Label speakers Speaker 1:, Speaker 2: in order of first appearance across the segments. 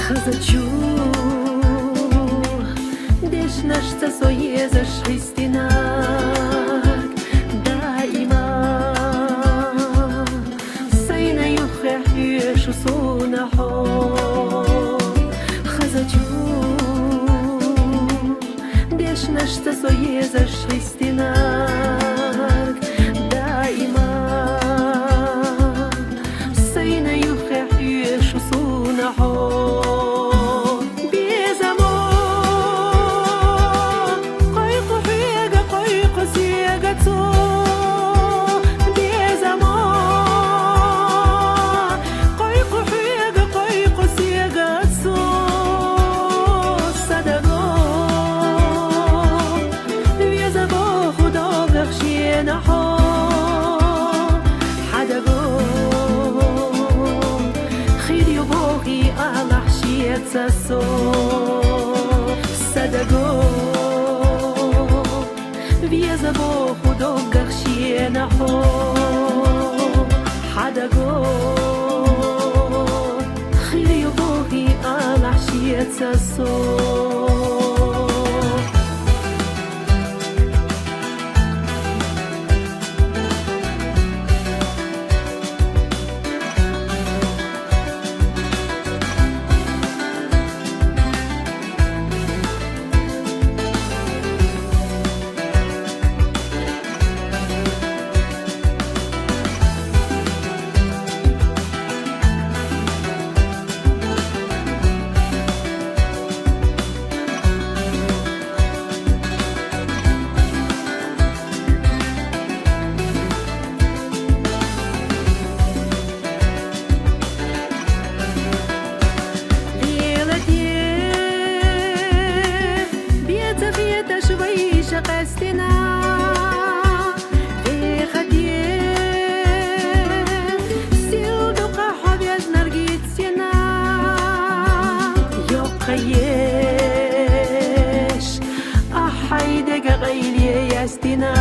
Speaker 1: Хочу, дешь наш цасое зашхистинак دائما سينا يخيش صونحو خزجو دش نش цасое зашхистинак دائما سينا يخيش صونحو So sadago via zabo khudog gakhshina ho hadago khili yohi ala shiyatsa so قصدنا في خديه سيودك حبيز نرجيتنا يقيش أحيدك غيلي يستنا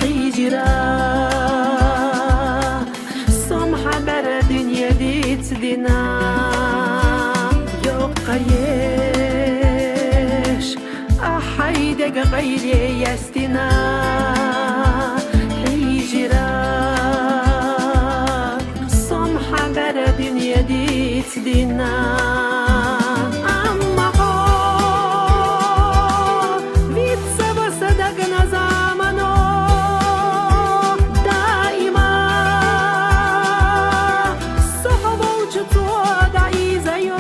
Speaker 1: حجرا سمحة برا دنيا ديت دينا يقيش حيدك غيري يستنا حجرا صمحة برا دنيا ديت دينا أما هو بيت سبا صدقنا زمانو دائما صحبة وجدو دعي زيو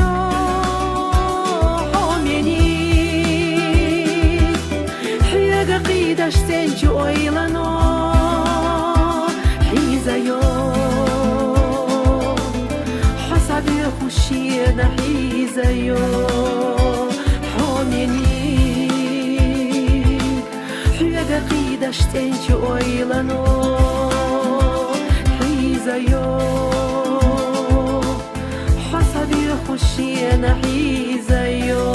Speaker 1: قيدش تنجو إيلانو حيزايو حسابي خوشينا حيزايو حوميني حيقا قيدش تنجو إيلانو حيزايو حسابي خوشينا حيزايو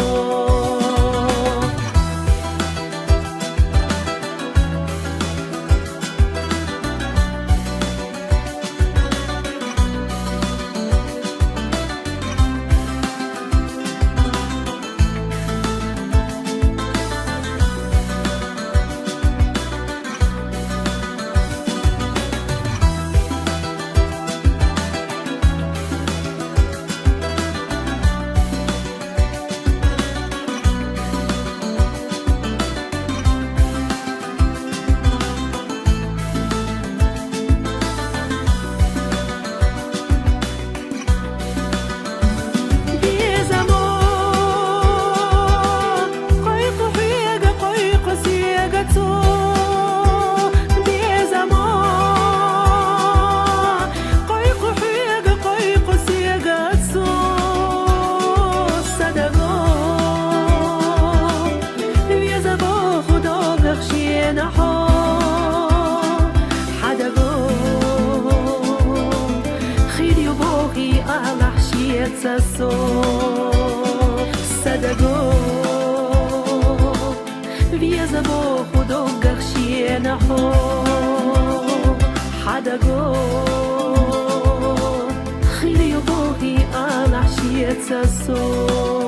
Speaker 1: So sadago via zabo khudog gakhshina ho hadago khili yohi ala shi снится сон.